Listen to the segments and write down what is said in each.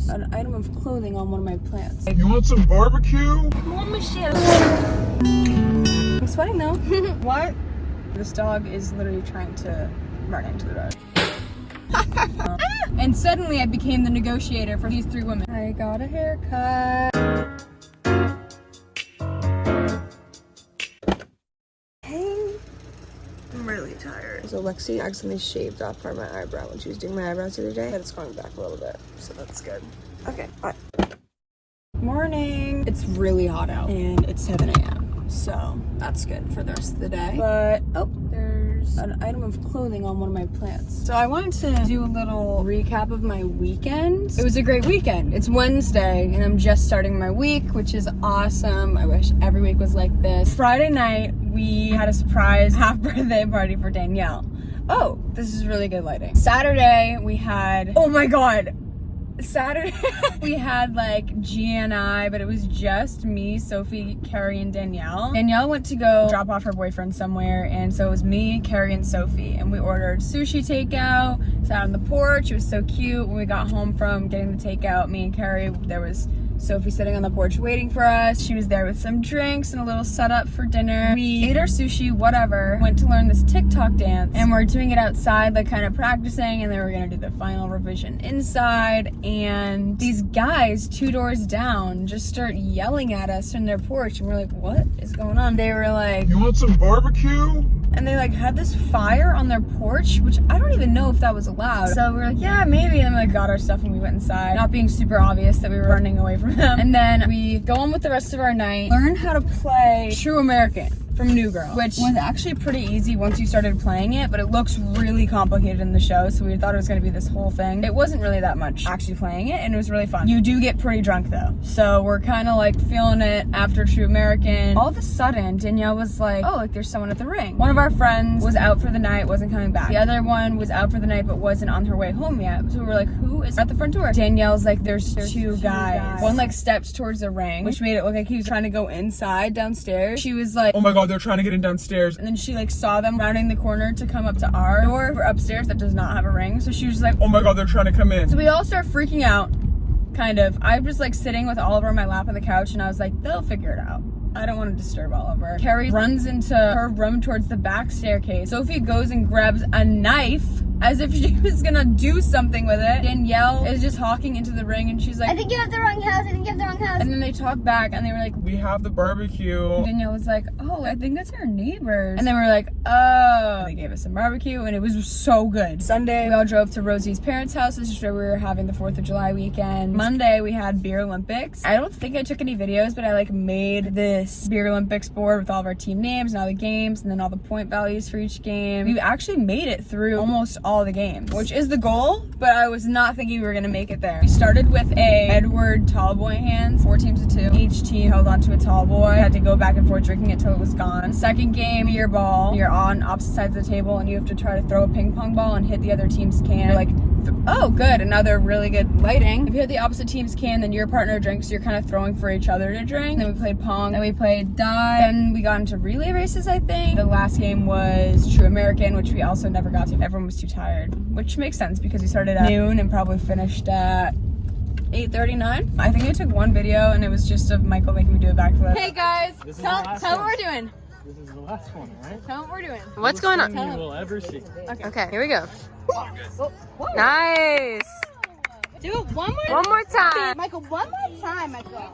an item of clothing on one of my plants. You want some barbecue? More Michelle. I'm sweating though. What? This dog is literally trying to run into the road. And suddenly I became the negotiator for these three women. I got a haircut. Hey, I'm really tired. So Lexi accidentally shaved off part of my eyebrow when she was doing my eyebrows the other day, but it's going back a little bit, so that's good. Okay, bye. Morning. It's really hot out and it's 7 a.m. so that's good for the rest of the day. But oh, there's an item of clothing on one of my plants. So I wanted to do a little recap of my weekend. It was a great weekend. It's Wednesday and I'm just starting my week, which is awesome. I wish every week was like this. Friday night we had a surprise half birthday party for Danielle. Oh, this is really good lighting. Saturday we had, oh my god, Saturday we had like GNI, but it was just me, Sophie, Carrie, and Danielle. Danielle went to go drop off her boyfriend somewhere, and so it was me, Carrie, and Sophie, and we ordered sushi takeout, sat on the porch. It was so cute. When we got home from getting the takeout, me and Carrie, there was Sophie sitting on the porch waiting for us. She was there with some drinks and a little setup for dinner. We ate our sushi, whatever, went to learn this TikTok dance, and we're doing it outside, like kind of practicing, and then we're gonna do the final revision inside. And these guys 2 doors down just start yelling at us from their porch, and we're like, what is going on? They were like, you want some barbecue? And they like had this fire on their porch, which I don't even know if that was allowed. So we were like, yeah, maybe. And then we like got our stuff and we went inside, not being super obvious that we were running away from them. And then we go on with the rest of our night, learn how to play True American from New Girl, which was actually pretty easy once you started playing it, but it looks really complicated in the show, so we thought it was going to be this whole thing. It wasn't really that much actually playing it, and it was really fun. You do get pretty drunk though, so we're kind of like feeling it after True American. All of a sudden, Danielle was like, oh, like there's someone at the ring. One of our friends was out for the night, wasn't coming back. The other one was out for the night, but wasn't on her way home yet, so we were like, who is at the front door? Danielle's like, there's two guys. One like steps towards the ring, which made it look like he was trying to go inside downstairs. She was like, Oh my god, they're trying to get in downstairs. And then she like saw them rounding the corner to come up to our door. We're upstairs that does not have a ring, so she was like, oh my god, they're trying to come in. So we all start freaking out, kind of. I was like sitting with Oliver on my lap on the couch, and I was like, they'll figure it out. I don't want to disturb Oliver. Carrie runs into her room towards the back staircase. Sophie goes and grabs a knife as if she was gonna do something with it. Danielle is just hawking into the ring, and she's like, I think you have the wrong house. I think you have the wrong house. And then they talk back and they were like, we have the barbecue. Danielle was like, oh, I think that's our neighbors. And then we were like, oh. They gave us some barbecue and it was so good. Sunday, we all drove to Rosie's parents' house. This is where we were having the 4th of July weekend. Monday, we had Beer Olympics. I don't think I took any videos, but I like made this Beer Olympics board with all of our team names and all the games and then all the point values for each game. We actually made it through almost all the games, which is the goal, but I was not thinking we were gonna make it there. We started with a Edward tall boy hands, 4 teams of 2. Each team held onto a tall boy, had to go back and forth drinking it till it was gone. Second game, beer ball. You're on opposite sides of the table and you have to try to throw a ping pong ball and hit the other team's can. You're like, oh good, another really good lighting. If you hit the opposite team's can, then your partner drinks, you're kind of throwing for each other to drink. Then we played pong, then we played die, then we got into relay races, I think. The last game was True American, which we also never got to. Everyone was too tired, which makes sense because we started at noon and probably finished at 8:39. I think I took one video and it was just of Michael making me do a backflip. Hey guys, tell what we're doing. This is the last one, right? Tell what we're doing. What's going on? You will ever see. Okay, here we go. Nice. Do it one more. One more time. Michael, one more time, Michael.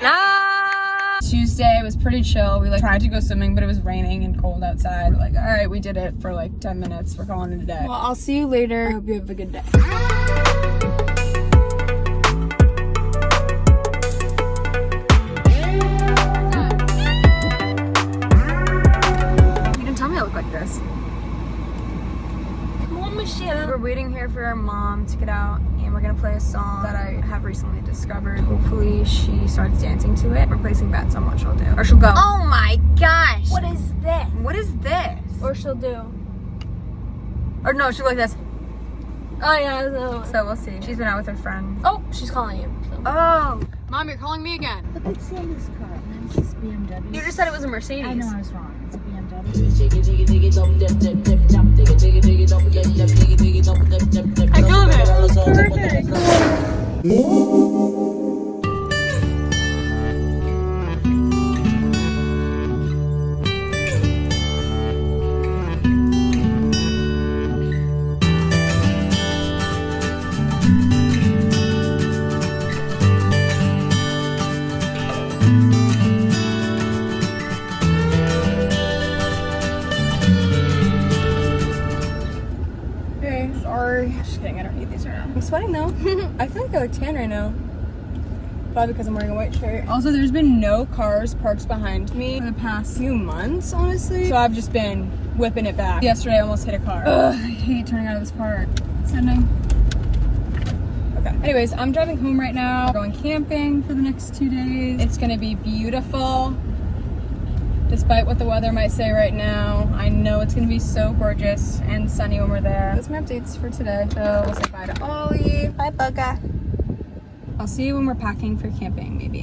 Nice. Tuesday was pretty chill. We like tried to go swimming, but it was raining and cold outside. We're like, all right, we did it for like 10 minutes. We're calling it a day. Well, I'll see you later. I hope you have a good day. You didn't tell me I look like this. We're waiting here for our mom to get out, and we're gonna play a song that I have recently discovered. Hopefully she starts dancing to it. We're placing bets on what she'll do. Or she'll go, oh my gosh! What is this? What is this? Or she'll do. Or no, she'll go like this. Oh yeah. No. So we'll see. She's been out with her friends. Oh, she's calling you. So. Oh! Mom, you're calling me again. But it's Sandy's car, and it's BMW. You just said it was a Mercedes. I know I was wrong. It's a BMW. I love it. Perfect. Hey, sorry. Just kidding, I don't need these right now. I'm sweating though. I feel like I look tan right now. Probably because I'm wearing a white shirt. Also, there's been no cars parked behind me for the past few months, honestly. So I've just been whipping it back. Yesterday, I almost hit a car. Ugh, I hate turning out of this park. Sending. Okay. Anyways, I'm driving home right now. Going camping for the next 2 days. It's gonna be beautiful. Despite what the weather might say right now, I know it's gonna be so gorgeous and sunny when we're there. That's my updates for today. So we'll say bye to Ollie. Bye, Bugga. I'll see you when we're packing for camping, maybe.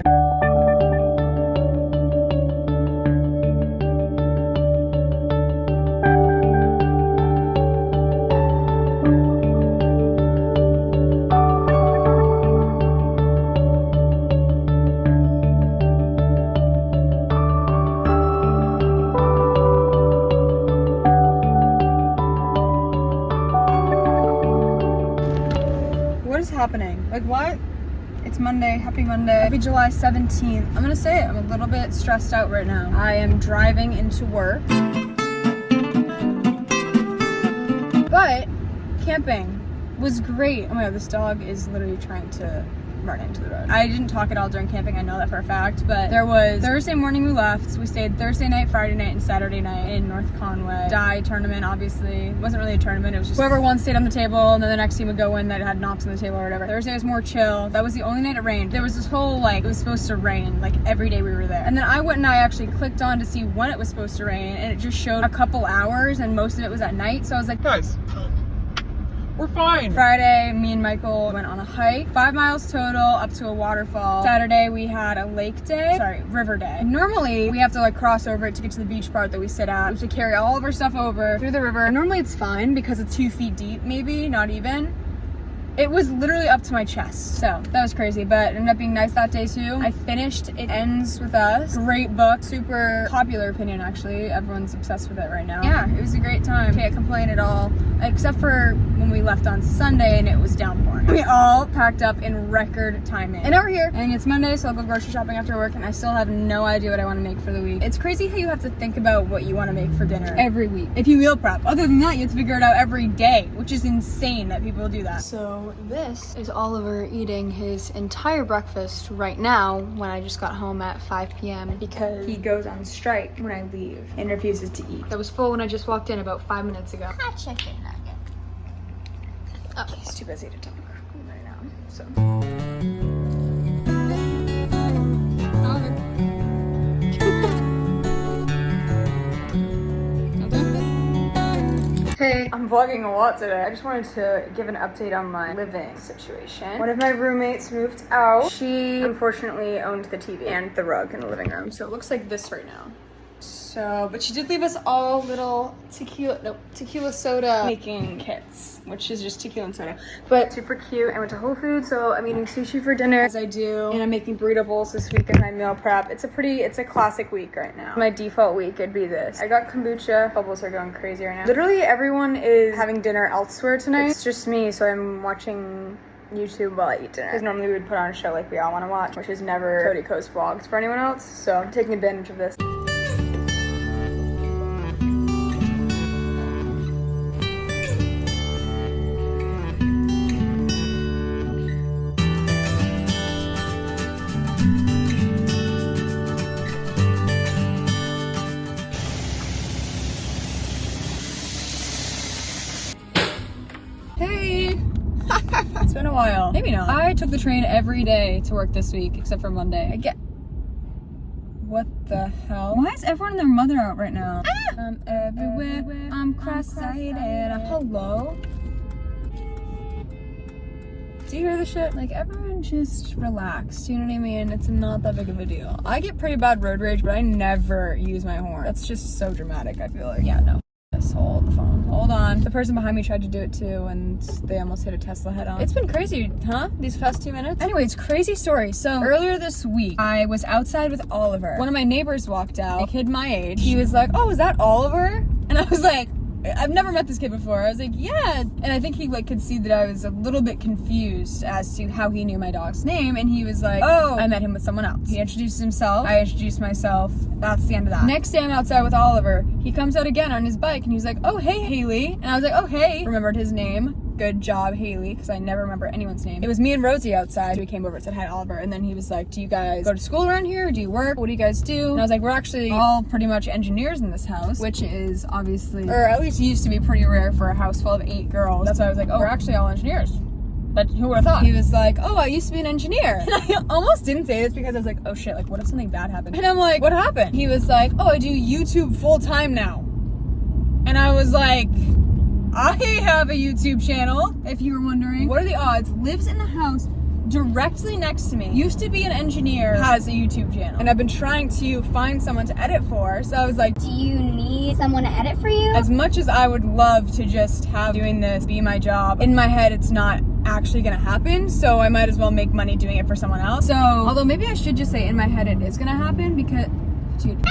What is happening? Like, what? It's Monday. Happy Monday. Happy July 17th. I'm gonna say it. I'm a little bit stressed out right now. I am driving into work. But camping was great. Oh my god, this dog is literally trying to run into the road. I didn't talk at all during camping, I know that for a fact, but there was Thursday morning we left. We stayed Thursday night, Friday night, and Saturday night in North Conway. Die tournament, obviously. It wasn't really a tournament, it was just whoever won stayed on the table, and then the next team would go in that had knocks on the table or whatever. Thursday was more chill. That was the only night it rained. There was this whole, like, it was supposed to rain, like, every day we were there. And then I went and I actually clicked on to see when it was supposed to rain, and it just showed a couple hours, and most of it was at night, so I was like, Guys, we're fine. Friday, me and Michael went on a hike, 5 miles total, up to a waterfall. Saturday, we had a river day. Normally, we have to like cross over it to get to the beach part that we sit at. We have to carry all of our stuff over through the river. Normally it's fine because it's 2 feet deep, maybe, not even. It was literally up to my chest, so that was crazy, but it ended up being nice that day too. I finished It Ends With Us. Great book, super popular opinion actually. Everyone's obsessed with it right now. Yeah, it was a great time. Can't complain at all, except for when we left on Sunday and it was downpouring. We all packed up in record timing. And now we're here, and it's Monday, so I'll go grocery shopping after work, and I still have no idea what I want to make for the week. It's crazy how you have to think about what you want to make for dinner every week if you meal prep. Other than that, you have to figure it out every day, which is insane that people do that. So this is Oliver eating his entire breakfast right now when I just got home at 5 p.m. because he goes on strike when I leave and refuses to eat. That was full when I just walked in about 5 minutes ago. A chicken nugget. Oh, he's too busy to talk right now, so. Hey, I'm vlogging a lot today. I just wanted to give an update on my living situation. One of my roommates moved out. She unfortunately owned the TV and the rug in the living room, so it looks like this right now. So, but she did leave us all little tequila soda making kits, which is just tequila and soda, but super cute. I went to Whole Foods, so I'm eating sushi for dinner as I do, and I'm making burrito bowls this week as my meal prep. It's a classic week right now. My default week would be this. I got kombucha. Bubbles are going crazy right now. Literally everyone is having dinner elsewhere tonight. It's just me, so I'm watching YouTube while I eat dinner. Because normally we would put on a show like We All Want to Watch, which is never Cody Coast vlogs for anyone else, so I'm taking advantage of this. Hey! It's been a while. Maybe not. I took the train every day to work this week, except for Monday. What the hell? Why is everyone and their mother out right now? Ah! I'm everywhere. I'm cross-sighted. Hello? Do you hear the shit? Like, everyone just relax. You know what I mean? It's not that big of a deal. I get pretty bad road rage, but I never use my horn. That's just so dramatic, I feel like. Yeah, no. hold the phone. Hold on. The person behind me tried to do it too, and they almost hit a Tesla head on. It's been crazy, huh? These past 2 minutes. Anyways, crazy story. So earlier this week, I was outside with Oliver. One of my neighbors walked out, a kid my age. He was like, "Oh, is that Oliver?" And I was like, I've never met this kid before. I was like, yeah. And I think he like could see that I was a little bit confused as to how he knew my dog's name. And he was like, oh, I met him with someone else. He introduced himself. I introduced myself. That's the end of that. Next day I'm outside with Oliver. He comes out again on his bike and he's like, oh, hey, Haley. And I was like, oh, hey. Remembered his name. Good job, Haley, because I never remember anyone's name. It was me and Rosie outside. We came over and said hi to Oliver, and then he was like, do you guys go to school around here? Do you work? What do you guys do? And I was like, we're actually all pretty much engineers in this house, which is obviously, or at least used to be pretty rare for a house full of 8 girls. That's why I was like, oh, we're actually all engineers. But who would have thought? He was like, oh, I used to be an engineer. And I almost didn't say this because I was like, oh shit, like what if something bad happened? And I'm like, what happened? He was like, oh, I do YouTube full time now. And I was like, I have a YouTube channel, if you were wondering. What are the odds? Lives in the house directly next to me. Used to be an engineer, has a YouTube channel. And I've been trying to find someone to edit for. So I was like, Do you need someone to edit for you? as much as I would love to just have doing this be my job, in my head it's not actually gonna happen, so I might as well make money doing it for someone else. So, although maybe I should just say in my head it is gonna happen because, dude,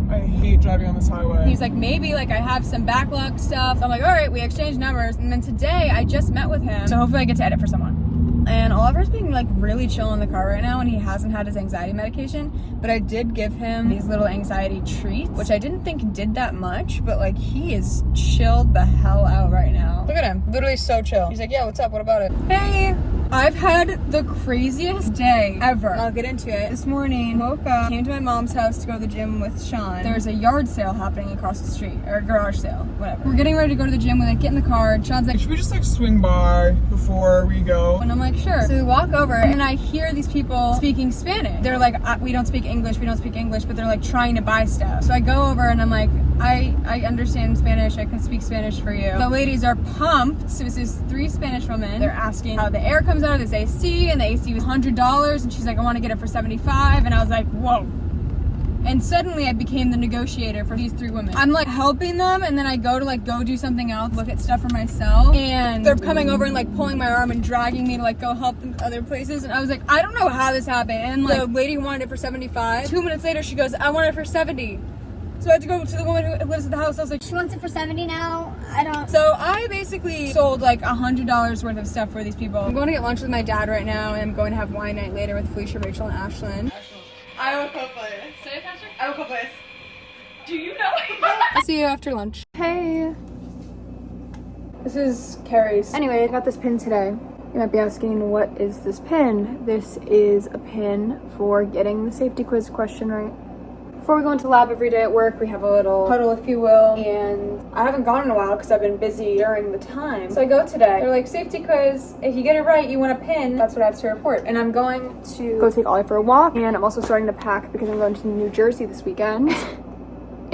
I hate driving on this highway. he's like, maybe like I have some backlog stuff. I'm like, all right, we exchanged numbers. And then today I just met with him. So hopefully I get to edit for someone. And Oliver's being like really chill in the car right now, and he hasn't had his anxiety medication, but I did give him these little anxiety treats, which I didn't think did that much, but like he is chilled the hell out right now. Look at him, literally so chill. He's like, yeah, what's up? What about it? Hey. I've had the craziest day ever. I'll get into it. This morning, woke up, came to my mom's house to go to the gym with Sean. There's a yard sale happening across the street, or a garage sale, whatever. We're getting ready to go to the gym. We like get in the car, and Sean's like, Should we just like swing by before we go? and I'm like, sure. So we walk over, and I hear these people speaking Spanish. They're like, we don't speak English, but they're like trying to buy stuff. So I go over, and I'm like, I understand Spanish. I can speak Spanish for you. The ladies are pumped. So this is 3 Spanish women. They're asking how the air comes out of this AC, and the AC was $100, and she's like, I want to get it for $75, and I was like, whoa. And suddenly I became the negotiator for these 3 women. I'm like helping them, and then I go to like go do something else, look at stuff for myself, and they're coming over and like pulling my arm and dragging me to like go help them other places. And I was like, I don't know how this happened. And like, the lady wanted it for $75. 2 minutes later, she goes, I want it for $70. So I had to go to the woman who lives at the house. I was like, She wants it for $70 now. I don't. so I basically sold like $100 worth of stuff for these people. I'm going to get lunch with my dad right now, and I'm going to have wine night later with Felicia, Rachel, and Ashlyn. I will cook this. Say it, Patrick. I will cook this. Do you know? I'll see you after lunch. Hey. This is Carrie's. Anyway, I got this pin today. You might be asking, what is this pin? This is a pin for getting the safety quiz question right. Before we go into lab every day at work, we have a little huddle, if you will, and I haven't gone in a while because I've been busy during the time. So I go today. They're like, safety quiz, if you get it right, you want a pin. That's what I have to report. And I'm going to go take Ollie for a walk, and I'm also starting to pack because I'm going to New Jersey this weekend.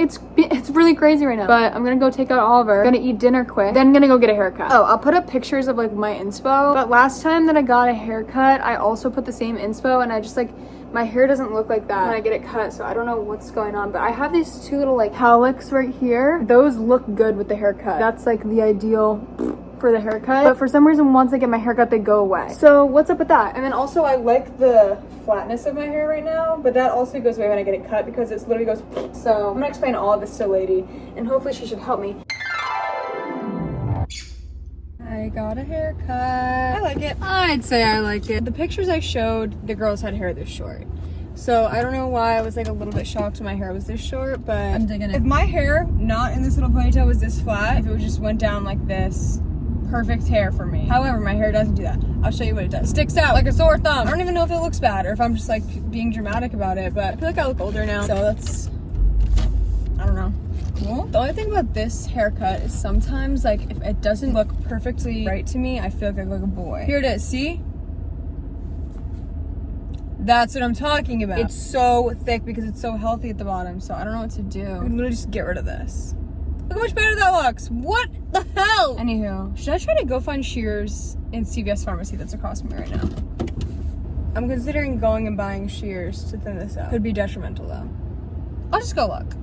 It's really crazy right now, but I'm gonna go take out Oliver, gonna eat dinner quick, then gonna go get a haircut. Oh, I'll put up pictures of like my inspo, but last time that I got a haircut, I also put the same inspo, and I just like, my hair doesn't look like that when I get it cut, so I don't know what's going on, but I have these 2 little like cowlicks right here. Those look good with the haircut. That's like the ideal for the haircut, but for some reason once I get my haircut they go away. So what's up with that? And then also I like the flatness of my hair right now, but that also goes away when I get it cut because it literally goes. So I'm gonna explain all of this to a lady, and hopefully she should help me. I got a haircut. I like it. I'd say I like it. The pictures I showed, the girls had hair this short. So I don't know why I was like a little bit shocked when my hair was this short, but I'm digging it. If my hair, not in this little ponytail, was this flat, if it just went down like this, perfect hair for me. However, my hair doesn't do that. I'll show you what it does. Sticks out like a sore thumb. I don't even know if it looks bad or if I'm just like being dramatic about it, but I feel like I look older now, so that's, I don't know. Cool. The only thing about this haircut is sometimes like if it doesn't look perfectly right to me, I feel like I look like a boy. Here it is, see? That's what I'm talking about. It's so thick because it's so healthy at the bottom, so I don't know what to do. I can literally just get rid of this. Look how much better that looks. What the hell? Anywho, should I try to go find shears in CVS Pharmacy that's across from me right now? I'm considering going and buying shears to thin this out. Could be detrimental though. I'll just go look.